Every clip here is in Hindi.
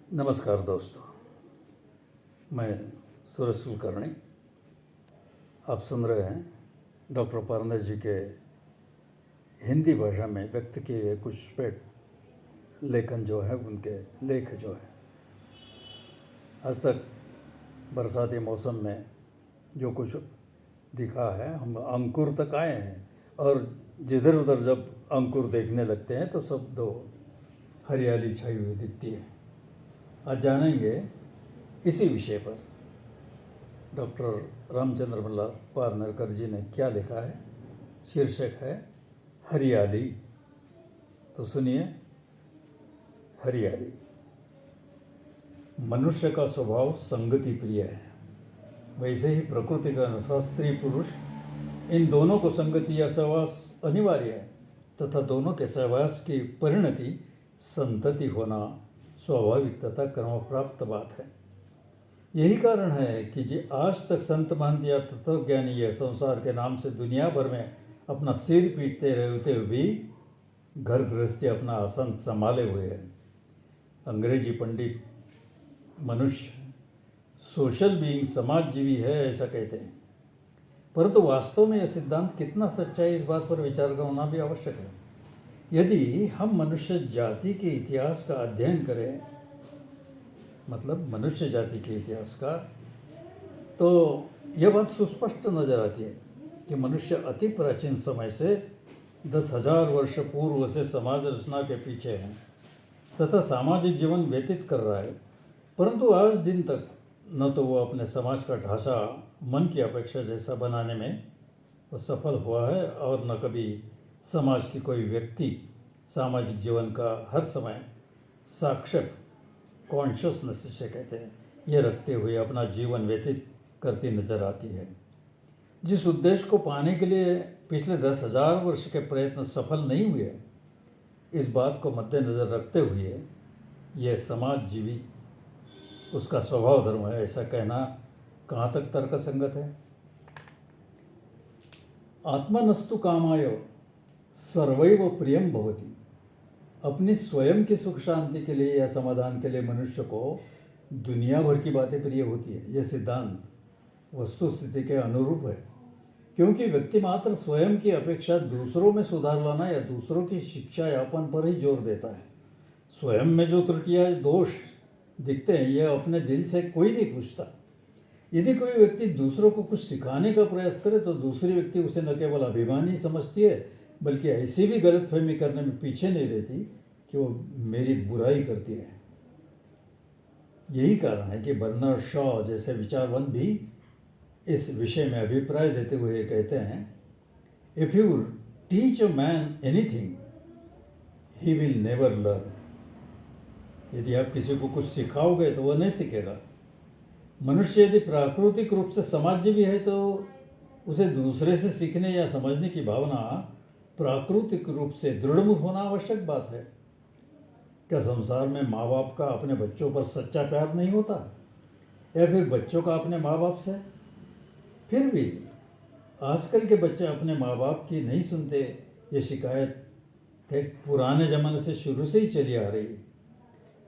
नमस्कार दोस्तों, मैं सूरज कुलकर्णी। आप सुन रहे हैं डॉक्टर पारनेस जी के हिंदी भाषा में व्यक्त किए गए कुछ स्पेट लेखन जो है, उनके लेख जो है। आज तक बरसाती मौसम में जो कुछ दिखा है, हम अंकुर तक आए हैं और जिधर उधर जब अंकुर देखने लगते हैं तो सब दो हरियाली छाई हुई दिखती है। आज जानेंगे इसी विषय पर डॉक्टर रामचंद्र मल्हार पारनेरकर जी ने क्या लिखा है। शीर्षक है हरियाली। तो सुनिए। हरियाली। मनुष्य का स्वभाव संगति प्रिय है। वैसे ही प्रकृति का अनुसार स्त्री पुरुष इन दोनों को संगति या सहवास अनिवार्य है तथा दोनों के सहवास की परिणति संतति होना स्वाभाविक तथा कर्म प्राप्त बात है। यही कारण है कि जी आज तक संत महंत या तत्वज्ञानी यह संसार के नाम से दुनिया भर में अपना सिर पीटते रहते हुए भी घर गृहस्थी अपना आसन संभाले हुए हैं। अंग्रेजी पंडित मनुष्य सोशल बीइंग समाजजीवी है ऐसा कहते हैं, परंतु वास्तव में यह सिद्धांत कितना सच्चा है इस बात पर विचार करना भी आवश्यक है। यदि हम मनुष्य जाति के इतिहास का अध्ययन करें, मतलब मनुष्य जाति के इतिहास का, तो यह बात सुस्पष्ट नजर आती है कि मनुष्य अति प्राचीन समय से 10,000 वर्ष पूर्व से समाज रचना के पीछे है तथा सामाजिक जीवन व्यतीत कर रहा है, परंतु आज दिन तक न तो वो अपने समाज का ढांचा मन की अपेक्षा जैसा बनाने में वो सफल हुआ है और न कभी समाज की कोई व्यक्ति सामाजिक जीवन का हर समय साक्षर कॉन्शियसनेस जिसे कहते हैं ये रखते हुए अपना जीवन व्यतीत करती नजर आती है। जिस उद्देश्य को पाने के लिए पिछले 10,000 वर्ष के प्रयत्न सफल नहीं हुए, इस बात को मद्देनजर रखते हुए यह समाजजीवी उसका स्वभाव धर्म है ऐसा कहना कहाँ तक तर्कसंगत है। आत्मनस्तु कामाय सर्वैव प्रियम भवति। अपनी स्वयं की सुख शांति के लिए या समाधान के लिए मनुष्य को दुनिया भर की बातें प्रिय होती है। यह सिद्धांत वस्तु स्थिति के अनुरूप है, क्योंकि व्यक्ति मात्र स्वयं की अपेक्षा दूसरों में सुधार लाना या दूसरों की शिक्षा यापन पर ही जोर देता है। स्वयं में जो त्रुटियां दोष दिखते हैं यह अपने दिल से कोई नहीं पूछता। यदि कोई व्यक्ति दूसरों को कुछ सिखाने का प्रयास करे तो दूसरी व्यक्ति उसे न केवल अभिमानी समझती है बल्कि ऐसी भी गलतफहमी करने में पीछे नहीं रहती कि वो मेरी बुराई करती है। यही कारण है कि बर्नार्ड शॉ जैसे विचारवंत भी इस विषय में अभिप्राय देते हुए कहते हैं, if you teach a man anything he will never learn. यदि आप किसी को कुछ सिखाओगे तो वह नहीं सीखेगा। मनुष्य यदि प्राकृतिक रूप से समाजजीवी है तो उसे दूसरे से सीखने या समझने की भावना प्राकृतिक रूप से दृढ़मुख होना आवश्यक बात है। क्या संसार में माँ बाप का अपने बच्चों पर सच्चा प्यार नहीं होता, या फिर बच्चों का अपने माँ बाप से? फिर भी आजकल के बच्चे अपने माँ बाप की नहीं सुनते। ये शिकायत पुराने जमाने से शुरू से ही चली आ रही।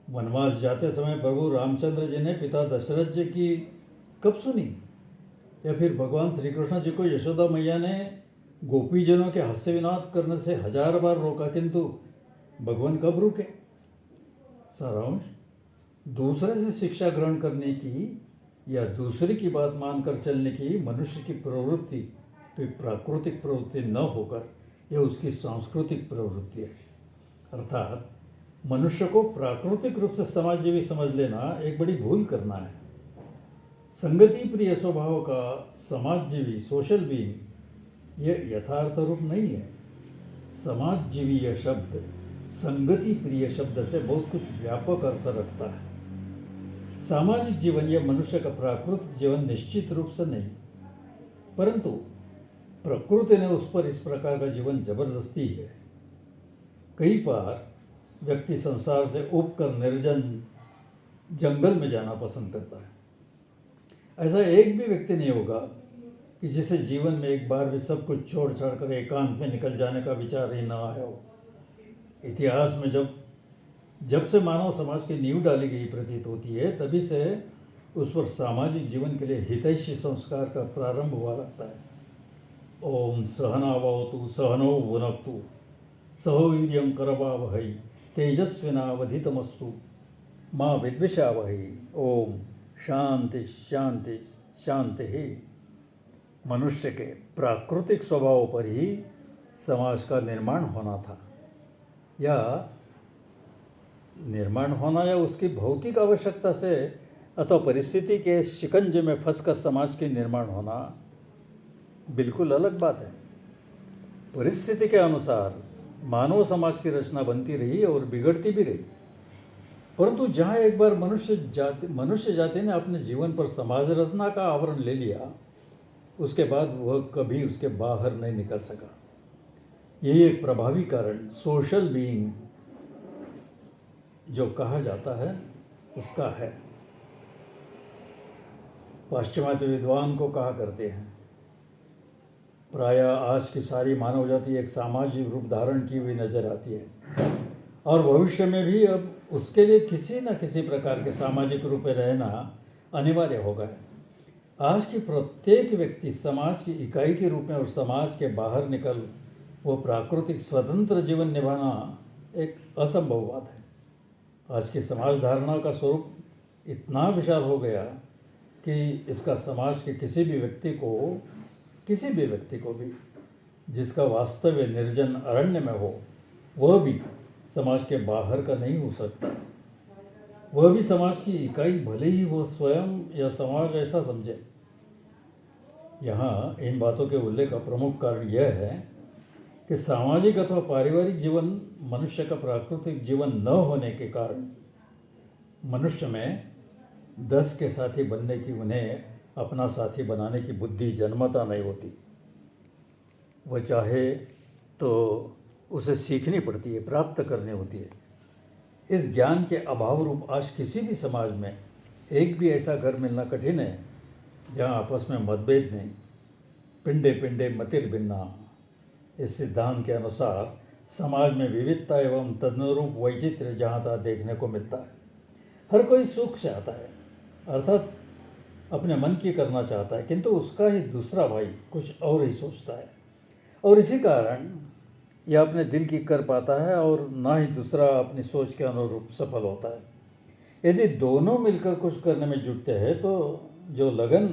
वनवास जाते समय प्रभु रामचंद्र जी ने पिता दशरथ जी की कब सुनी, या फिर भगवान श्री कृष्ण जी को यशोदा मैया ने गोपीजनों के हास्य विनोद करने से 1000 बार रोका, किंतु भगवान कब रुके? सारांश, दूसरे से शिक्षा ग्रहण करने की या दूसरे की बात मानकर चलने की मनुष्य की प्रवृत्ति तो प्राकृतिक प्रवृत्ति न होकर यह उसकी सांस्कृतिक प्रवृत्ति है। अर्थात मनुष्य को प्राकृतिक रूप से समाजजीवी समझ लेना एक बड़ी भूल करना है। संगति प्रिय स्वभाव का समाजजीवी सोशल बीइंग यह यथार्थ रूप नहीं है। समाजजीवी यह शब्द संगति प्रिय शब्द से बहुत कुछ व्यापक अर्थ रखता है। सामाजिक जीवन यह मनुष्य का प्राकृतिक जीवन निश्चित रूप से नहीं, परंतु प्रकृति ने उस पर इस प्रकार का जीवन जबरदस्ती है। कई बार व्यक्ति संसार से उब कर निर्जन जंगल में जाना पसंद करता है। ऐसा एक भी व्यक्ति नहीं होगा कि जिसे जीवन में एक बार भी सब कुछ छोड़ छाड़ कर एकांत में निकल जाने का विचार ही न आया हो। इतिहास में जब जब से मानव समाज की नींव डाली गई प्रतीत होती है, तभी से उस पर सामाजिक जीवन के लिए हितैषी संस्कार का प्रारंभ हुआ लगता है। ओम सहनावतु सहनौ भुनक्तु सह वीर्यं करवावहै तेजस्विनावधितमस्तु माँ विद्विषावहै। ओम शांति शांति शांति। मनुष्य के प्राकृतिक स्वभाव पर ही समाज का निर्माण होना था, या निर्माण होना या उसकी भौतिक आवश्यकता से अथवा परिस्थिति के शिकंजे में फंसकर समाज के निर्माण होना बिल्कुल अलग बात है। परिस्थिति के अनुसार मानव समाज की रचना बनती रही और बिगड़ती भी रही, परंतु जहाँ एक बार मनुष्य जाति ने अपने जीवन पर समाज रचना का आवरण ले लिया, उसके बाद वह कभी उसके बाहर नहीं निकल सका। यही एक प्रभावी कारण सोशल बीइंग जो कहा जाता है उसका है। पाश्चिमात्य विद्वान को कहा करते हैं, प्रायः आज की सारी मानव जाति एक सामाजिक रूप धारण की हुई नजर आती है और भविष्य में भी अब उसके लिए किसी न किसी प्रकार के सामाजिक रूप में रहना अनिवार्य होगा। आज की प्रत्येक व्यक्ति समाज की इकाई के रूप में और समाज के बाहर निकल वो प्राकृतिक स्वतंत्र जीवन निभाना एक असंभव बात है। आज की समाज धारणा का स्वरूप इतना विशाल हो गया कि इसका समाज के किसी भी व्यक्ति को भी जिसका वास्तव्य निर्जन अरण्य में हो, वह भी समाज के बाहर का नहीं हो सकता। वह भी समाज की इकाई, भले ही वह स्वयं या समाज ऐसा समझे। यहाँ इन बातों के उल्लेख का प्रमुख कारण यह है कि सामाजिक अथवा पारिवारिक जीवन मनुष्य का प्राकृतिक जीवन न होने के कारण मनुष्य में 10 के साथी बनने की, उन्हें अपना साथी बनाने की बुद्धि जन्मता नहीं होती। वह चाहे तो उसे सीखनी पड़ती है, प्राप्त करनी होती है। इस ज्ञान के अभाव रूप आज किसी भी समाज में एक भी ऐसा घर मिलना कठिन है जहाँ आपस में मतभेद नहीं, पिंडे पिंडे मतिर्भिन्ना। इस सिद्धांत के अनुसार समाज में विविधता एवं तदनुरूप वैचित्र्य जहाँ तहाँ देखने को मिलता है। हर कोई सुख से आता है, अर्थात अपने मन की करना चाहता है, किंतु उसका ही दूसरा भाई कुछ और ही सोचता है और इसी कारण यह अपने दिल की कर पाता है और ना ही दूसरा अपनी सोच के अनुरूप सफल होता है। यदि दोनों मिलकर कुछ करने में जुटते हैं तो जो लगन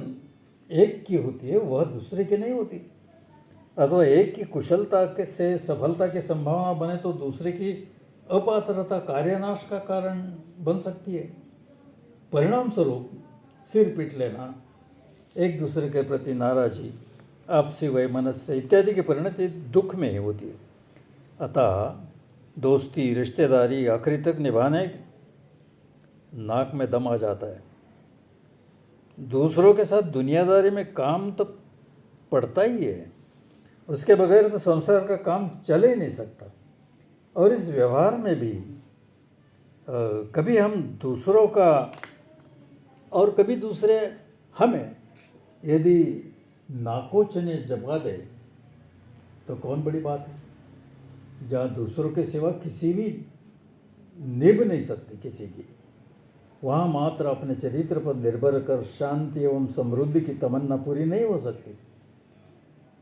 एक की होती है वह दूसरे की नहीं होती, अथवा एक की कुशलता से सफलता की संभावना बने तो दूसरे की अपात्रता कार्यनाश का कारण बन सकती है। परिणाम स्वरूप सिर पीट लेना, एक दूसरे के प्रति नाराजी, आपसी वैमनस्य इत्यादि की परिणति दुख में ही होती है। अतः दोस्ती रिश्तेदारी आखिरी तक निभाने नाक में दम आ जाता है। दूसरों के साथ दुनियादारी में काम तो पड़ता ही है, उसके बगैर तो संसार का काम चल ही नहीं सकता। और इस व्यवहार में भी कभी हम दूसरों का और कभी दूसरे हमें यदि नाकोचने जपा दे तो कौन बड़ी बात है। जहाँ दूसरों के सिवा किसी भी निभ नहीं सकती किसी की, वहाँ मात्र अपने चरित्र पर निर्भर कर शांति एवं समृद्धि की तमन्ना पूरी नहीं हो सकती।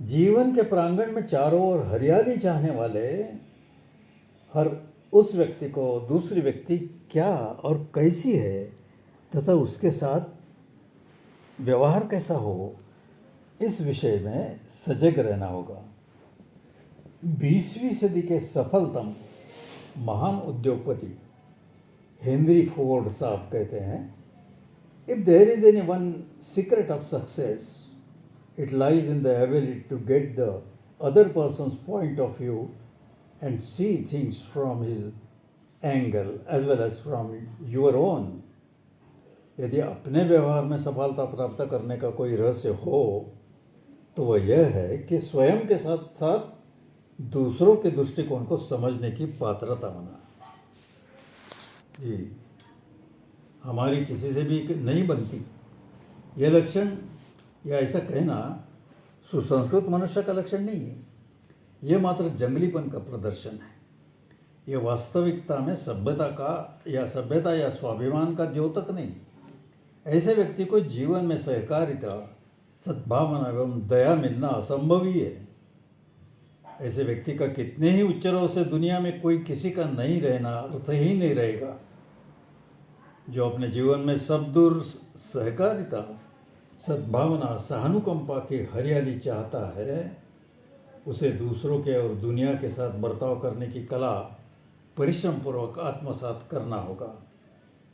जीवन के प्रांगण में चारों ओर हरियाली चाहने वाले हर उस व्यक्ति को दूसरी व्यक्ति क्या और कैसी है तथा उसके साथ व्यवहार कैसा हो, इस विषय में सजग रहना होगा। 20वीं सदी के सफलतम महान उद्योगपति हेनरी फोर्ड साहब कहते हैं, if there is any one secret of success it lies in the ability to get the other person's point of view and see things from his angle as well as from your own। यदि अपने व्यवहार में सफलता प्राप्त करने का कोई रहस्य हो तो वह यह है कि स्वयं के साथ साथ दूसरों के दृष्टिकोण को समझने की पात्रता होना। जी, हमारी किसी से भी नहीं बनती। यह लक्षण या ऐसा कहना सुसंस्कृत मनुष्य का लक्षण नहीं है, यह मात्र जंगलीपन का प्रदर्शन है। ये वास्तविकता में सभ्यता या स्वाभिमान का द्योतक नहीं। ऐसे व्यक्ति को जीवन में सहकारिता, सद्भावना एवं दया मिलना असंभव ही है। ऐसे व्यक्ति का कितने ही उच्चरों से दुनिया में कोई किसी का नहीं रहना अर्थ ही नहीं रहेगा। जो अपने जीवन में सब दूर सहकारिता, सद्भावना, सहानुकंपा की हरियाली चाहता है, उसे दूसरों के और दुनिया के साथ बर्ताव करने की कला परिश्रम पूर्वक आत्मसात करना होगा।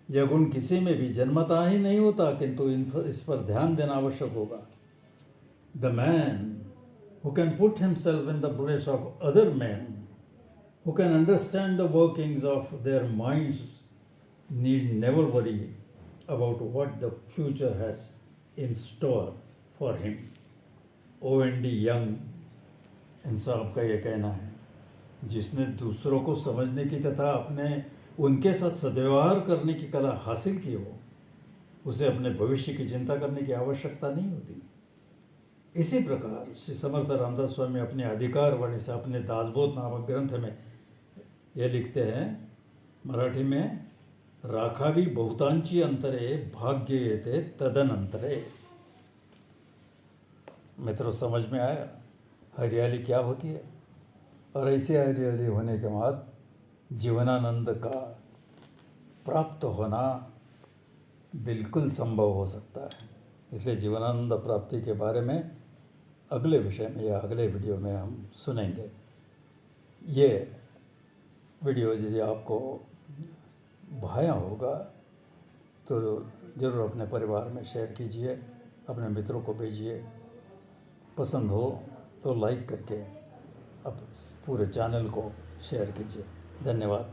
यह गुण किसी में भी जन्मतः ही नहीं होता, किंतु इस पर ध्यान देना आवश्यक होगा। The man who can put himself in the place of other men, who can understand the workings of their minds, need never worry about what the future has in store for him. O.N.D. Young in साहब का ये कहना है, जिसने दूसरों को समझने की तथा अपने उनके साथ सद्व्यवहार करने की कला हासिल की हो, उसे अपने भविष्य की चिंता करने की आवश्यकता नहीं होती। इसी प्रकार श्री समर्थ रामदास स्वामी अपने अधिकार वाणी से अपने दासबोध नामक ग्रंथ में यह लिखते हैं, मराठी में, राखावी बहुतांची अंतरे भाग्य येते तदन अंतरे। मित्रों, समझ में आया हरियाली क्या होती है? और ऐसी हरियाली होने के बाद जीवनानंद का प्राप्त होना बिल्कुल संभव हो सकता है। इसलिए जीवनानंद प्राप्ति के बारे में अगले विषय में या अगले वीडियो में हम सुनेंगे। ये वीडियो यदि आपको भाया होगा तो ज़रूर अपने परिवार में शेयर कीजिए, अपने मित्रों को भेजिए। पसंद हो तो लाइक करके अब पूरे चैनल को शेयर कीजिए। धन्यवाद।